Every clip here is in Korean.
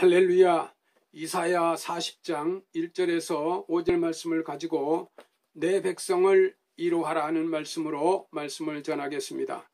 할렐루야. 이사야 40장 1절에서 5절 말씀을 가지고 내 백성을 위로하라는 말씀으로 말씀을 전하겠습니다.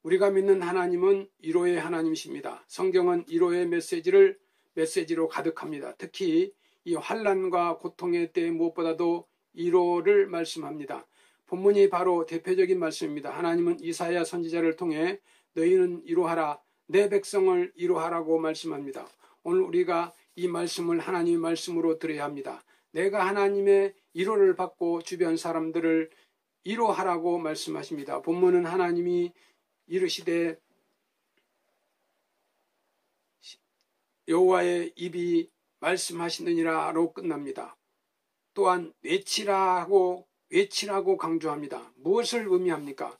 우리가 믿는 하나님은 위로의 하나님이십니다. 성경은 위로의 메시지로 가득합니다. 특히 이 환난과 고통의 때 무엇보다도 위로를 말씀합니다. 본문이 바로 대표적인 말씀입니다. 하나님은 이사야 선지자를 통해 너희는 위로하라, 내 백성을 위로하라고 말씀합니다. 오늘 우리가 이 말씀을 하나님의 말씀으로 들어야 합니다. 내가 하나님의 위로를 받고 주변 사람들을 위로하라고 말씀하십니다. 본문은 하나님이 이르시되 여호와의 입이 말씀하시느니라로 끝납니다. 또한 외치라고 강조합니다. 무엇을 의미합니까?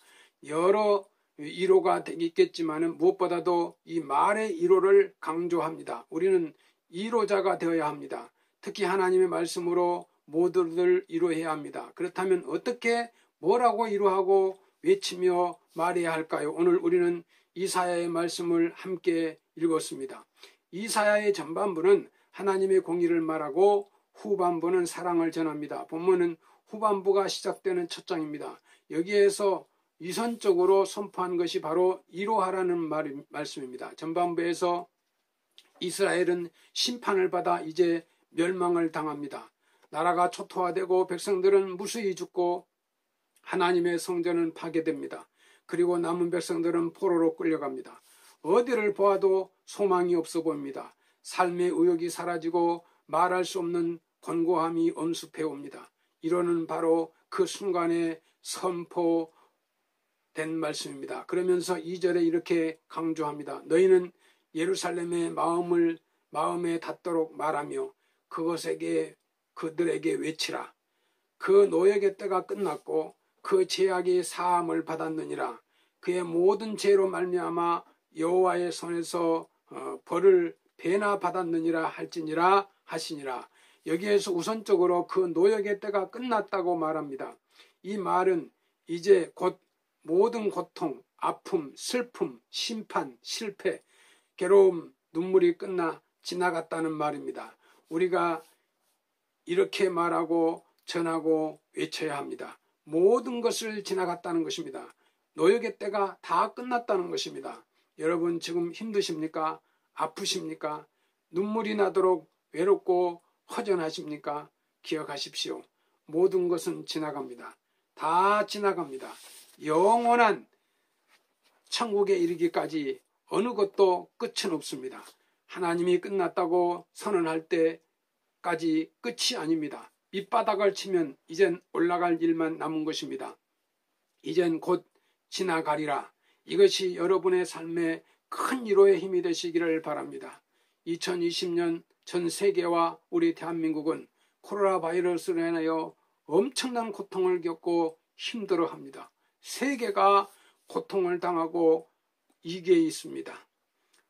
여러 위로가 있겠지만 무엇보다도 이 말의 위로를 강조합니다. 우리는 위로자가 되어야 합니다. 특히 하나님의 말씀으로 모두를 위로해야 합니다. 그렇다면 어떻게 뭐라고 위로하고 외치며 말해야 할까요? 오늘 우리는 이사야의 말씀을 함께 읽었습니다. 이사야의 전반부는 하나님의 공의를 말하고 후반부는 사랑을 전합니다. 본문은 후반부가 시작되는 첫 장입니다. 여기에서 위선적으로 선포한 것이 바로 위로하라는 말씀입니다. 전반부에서 이스라엘은 심판을 받아 이제 멸망을 당합니다. 나라가 초토화되고 백성들은 무수히 죽고 하나님의 성전은 파괴됩니다. 그리고 남은 백성들은 포로로 끌려갑니다. 어디를 보아도 소망이 없어 보입니다. 삶의 의욕이 사라지고 말할 수 없는 곤고함이 엄습해 옵니다. 이로는 바로 그 순간에 선포된 말씀입니다. 그러면서 2절에 이렇게 강조합니다. 너희는 예루살렘의 마음에 닿도록 말하며 그들에게 외치라. 그 노역의 때가 끝났고 그 죄악이 사함을 받았느니라. 그의 모든 죄로 말미암아 여호와의 손에서 벌을 배나 받았느니라 할지니라 하시니라. 여기에서 우선적으로 그 노역의 때가 끝났다고 말합니다. 이 말은 이제 곧 모든 고통, 아픔, 슬픔, 심판, 실패, 괴로움, 눈물이 끝나 지나갔다는 말입니다. 우리가 이렇게 말하고 전하고 외쳐야 합니다. 모든 것을 지나갔다는 것입니다. 노역의 때가 다 끝났다는 것입니다. 여러분 지금 힘드십니까? 아프십니까? 눈물이 나도록 외롭고 허전하십니까? 기억하십시오. 모든 것은 지나갑니다. 다 지나갑니다. 영원한 천국에 이르기까지 어느 것도 끝은 없습니다. 하나님이 끝났다고 선언할 때까지 끝이 아닙니다. 밑바닥을 치면 이젠 올라갈 일만 남은 것입니다. 이젠 곧 지나가리라. 이것이 여러분의 삶에 큰 위로의 힘이 되시기를 바랍니다. 2020년 전 세계와 우리 대한민국은 코로나 바이러스로 인하여 엄청난 고통을 겪고 힘들어합니다. 세계가 고통을 당하고 위기에 있습니다.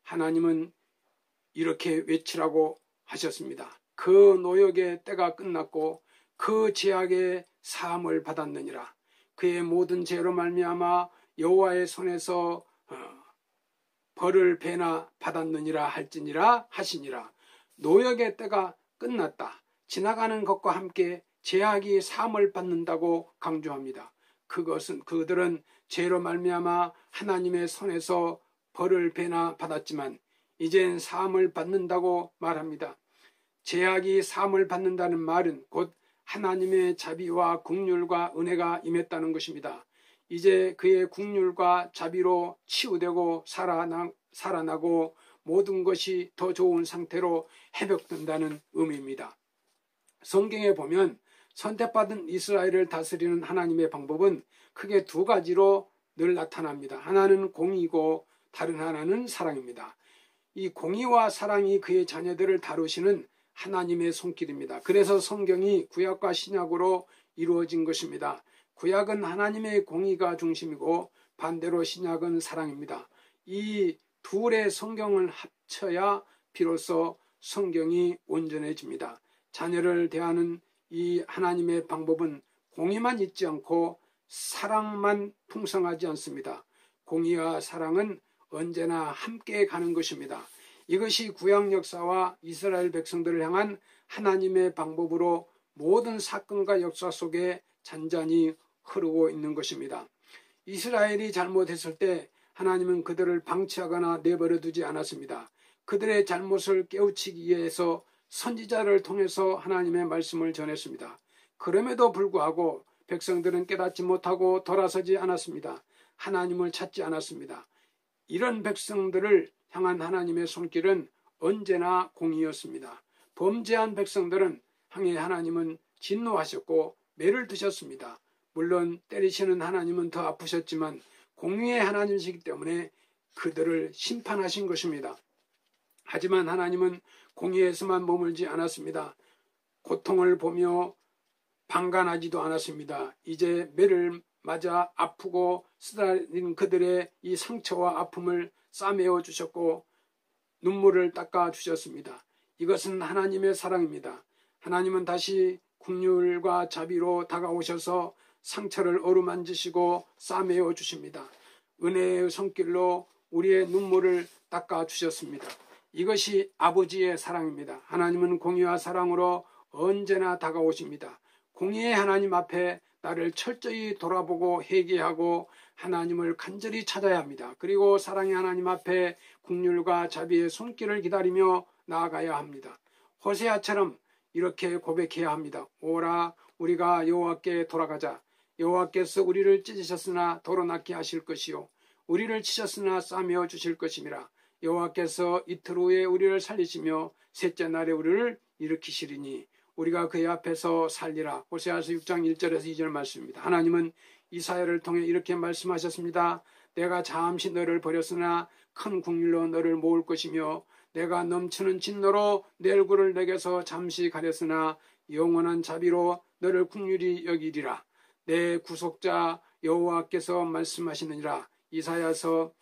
하나님은 이렇게 외치라고 하셨습니다. 그 노역의 때가 끝났고 그 죄악의 사함을 받았느니라. 그의 모든 죄로 말미암아 여호와의 손에서 벌을 배나 받았느니라 할지니라 하시니라. 노역의 때가 끝났다. 지나가는 것과 함께 죄악이 사함을 받는다고 강조합니다. 그들은 죄로 말미암아 하나님의 손에서 벌을 배나 받았지만 이젠 사함을 받는다고 말합니다. 죄악이 사함을 받는다는 말은 곧 하나님의 자비와 긍휼과 은혜가 임했다는 것입니다. 이제 그의 긍휼과 자비로 치유되고 살아나고 모든 것이 더 좋은 상태로 회복된다는 의미입니다. 성경에 보면 선택받은 이스라엘을 다스리는 하나님의 방법은 크게 두 가지로 늘 나타납니다. 하나는 공의고 다른 하나는 사랑입니다. 이 공의와 사랑이 그의 자녀들을 다루시는 하나님의 손길입니다. 그래서 성경이 구약과 신약으로 이루어진 것입니다. 구약은 하나님의 공의가 중심이고 반대로 신약은 사랑입니다. 이 둘의 성경을 합쳐야 비로소 성경이 온전해집니다. 자녀를 대하는 이 하나님의 방법은 공의만 있지 않고 사랑만 풍성하지 않습니다. 공의와 사랑은 언제나 함께 가는 것입니다. 이것이 구약 역사와 이스라엘 백성들을 향한 하나님의 방법으로 모든 사건과 역사 속에 잔잔히 흐르고 있는 것입니다. 이스라엘이 잘못했을 때 하나님은 그들을 방치하거나 내버려 두지 않았습니다. 그들의 잘못을 깨우치기 위해서 선지자를 통해서 하나님의 말씀을 전했습니다. 그럼에도 불구하고 백성들은 깨닫지 못하고 돌아서지 않았습니다. 하나님을 찾지 않았습니다. 이런 백성들을 향한 하나님의 손길은 언제나 공의였습니다. 범죄한 백성들은 향해 하나님은 진노하셨고 매를 드셨습니다. 물론 때리시는 하나님은 더 아프셨지만 공의의 하나님이시기 때문에 그들을 심판하신 것입니다. 하지만 하나님은 공의에서만 머물지 않았습니다. 고통을 보며 방관하지도 않았습니다. 이제 매를 맞아 아프고 쓰다린 그들의 이 상처와 아픔을 싸매어 주셨고 눈물을 닦아 주셨습니다. 이것은 하나님의 사랑입니다. 하나님은 다시 긍휼과 자비로 다가오셔서 상처를 어루만지시고 싸매어 주십니다. 은혜의 손길로 우리의 눈물을 닦아 주셨습니다. 이것이 아버지의 사랑입니다. 하나님은 공의와 사랑으로 언제나 다가오십니다. 공의의 하나님 앞에 나를 철저히 돌아보고 회개하고 하나님을 간절히 찾아야 합니다. 그리고 사랑의 하나님 앞에 긍휼과 자비의 손길을 기다리며 나아가야 합니다. 호세아처럼 이렇게 고백해야 합니다. 오라 우리가 여호와께 돌아가자. 여호와께서 우리를 찢으셨으나 도로낫게 하실 것이요 우리를 치셨으나 싸매어 주실 것임이라. 여호와께서 이틀 후에 우리를 살리시며 셋째 날에 우리를 일으키시리니 우리가 그의 앞에서 살리라. 호세아서 6장 1절에서 2절 말씀입니다. 하나님은 이사야를 통해 이렇게 말씀하셨습니다. 내가 잠시 너를 버렸으나 큰 긍휼로 너를 모을 것이며 내가 넘치는 진노로 내 얼굴을 내게서 잠시 가렸으나 영원한 자비로 너를 긍휼히 여기리라. 내 구속자 여호와께서 말씀하시느니라. 이사야서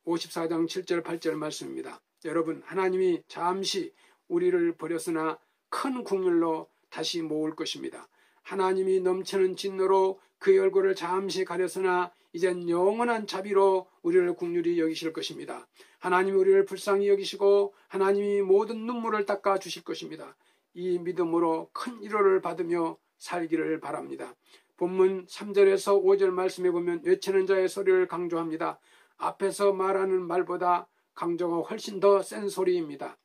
54장 7절 8절 말씀입니다. 여러분 하나님이 잠시 우리를 버렸으나 큰 긍휼로 다시 모을 것입니다. 하나님이 넘치는 진노로 그의 얼굴을 잠시 가렸으나 이젠 영원한 자비로 우리를 긍휼히 여기실 것입니다. 하나님이 우리를 불쌍히 여기시고 하나님이 모든 눈물을 닦아 주실 것입니다. 이 믿음으로 큰 위로를 받으며 살기를 바랍니다. 본문 3절에서 5절 말씀에 보면 외치는 자의 소리를 강조합니다. 앞에서 말하는 말보다 강조가 훨씬 더 센 소리입니다.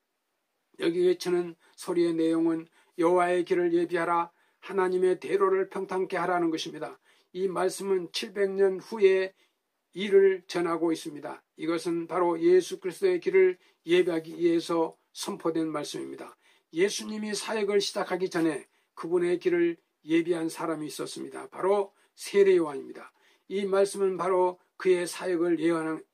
여기 외치는 소리의 내용은 여호와의 길을 예비하라, 하나님의 대로를 평탄케 하라는 것입니다. 이 말씀은 700년 후에 일을 전하고 있습니다. 이것은 바로 예수 그리스도의 길을 예비하기 위해서 선포된 말씀입니다. 예수님이 사역을 시작하기 전에 그분의 길을 예비한 사람이 있었습니다. 바로 세례 요한입니다. 이 말씀은 바로 그의 사역을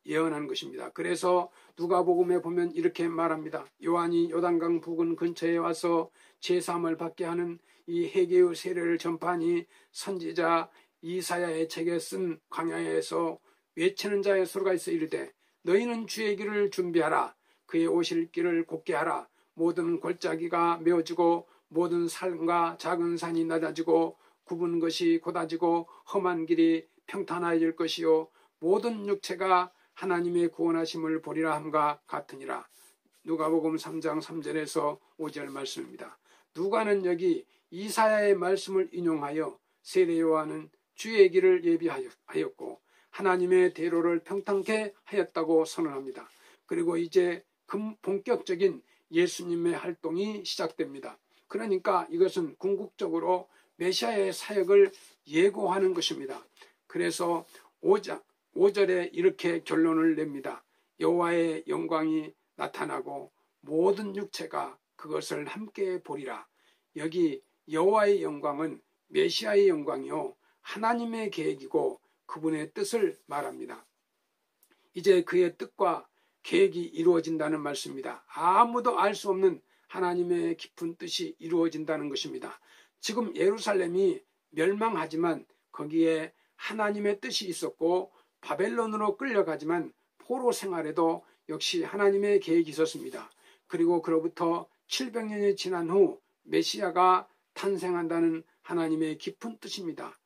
예언한 것입니다. 그래서 누가복음에 보면 이렇게 말합니다. 요한이 요단강 부근 근처에 와서 제사함을 받게 하는 이 회개의 세례를 전파하니 선지자 이사야의 책에 쓴 광야에서 외치는 자의 소리가 있어 이르되 너희는 주의 길을 준비하라. 그의 오실 길을 곧게 하라. 모든 골짜기가 메어지고 모든 산과 작은 산이 낮아지고 굽은 것이 곧아지고 험한 길이 평탄해질 것이요 모든 육체가 하나님의 구원하심을 보리라 함과 같으니라. 누가복음 3장 3절에서 5절 말씀입니다. 누가는 여기 이사야의 말씀을 인용하여 세례 요한은 주의 길을 예비하였고 하나님의 대로를 평탄케 하였다고 선언합니다. 그리고 이제 본격적인 예수님의 활동이 시작됩니다. 그러니까 이것은 궁극적으로 메시아의 사역을 예고하는 것입니다. 그래서 5절에 이렇게 결론을 냅니다. 여호와의 영광이 나타나고 모든 육체가 그것을 함께 보리라. 여기 여호와의 영광은 메시아의 영광이요 하나님의 계획이고 그분의 뜻을 말합니다. 이제 그의 뜻과 계획이 이루어진다는 말씀입니다. 아무도 알 수 없는 하나님의 깊은 뜻이 이루어진다는 것입니다. 지금 예루살렘이 멸망하지만 거기에 하나님의 뜻이 있었고 바벨론으로 끌려가지만 포로 생활에도 역시 하나님의 계획이 있었습니다. 그리고 그로부터 700년이 지난 후 메시아가 탄생한다는 하나님의 깊은 뜻입니다.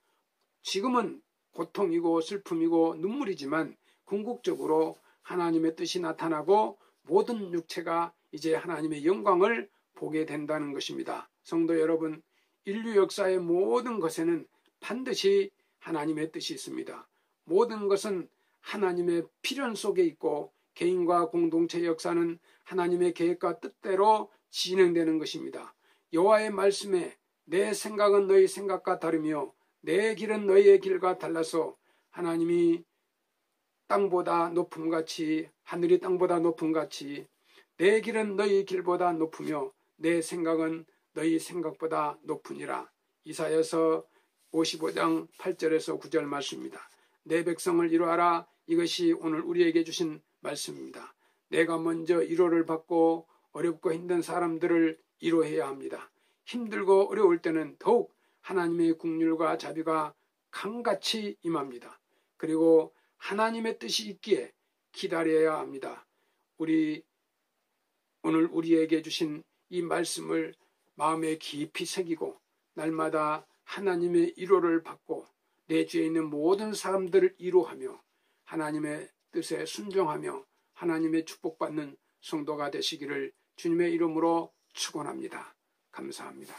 지금은 고통이고 슬픔이고 눈물이지만 궁극적으로 하나님의 뜻이 나타나고 모든 육체가 이제 하나님의 영광을 보게 된다는 것입니다. 성도 여러분, 인류 역사의 모든 것에는 반드시 하나님의 뜻이 있습니다. 모든 것은 하나님의 필연 속에 있고 개인과 공동체 역사는 하나님의 계획과 뜻대로 진행되는 것입니다. 여호와의 말씀에 내 생각은 너희 생각과 다르며 내 길은 너희의 길과 달라서 하나님이 땅보다 높음같이 하늘이 땅보다 높음같이 내 길은 너희 길보다 높으며 내 생각은 너희 생각보다 높으니라. 이사야서 55장 8절에서 9절 말씀입니다. 내 백성을 이루하라. 이것이 오늘 우리에게 주신 말씀입니다. 내가 먼저 위로를 받고 어렵고 힘든 사람들을 위로해야 합니다. 힘들고 어려울 때는 더욱 하나님의 긍휼과 자비가 강같이 임합니다. 그리고 하나님의 뜻이 있기에 기다려야 합니다. 오늘 우리에게 주신 이 말씀을 마음에 깊이 새기고 날마다 하나님의 위로를 받고 내 주위에 있는 모든 사람들을 위로하며 하나님의 뜻에 순종하며 하나님의 축복받는 성도가 되시기를 주님의 이름으로 축원합니다. 감사합니다.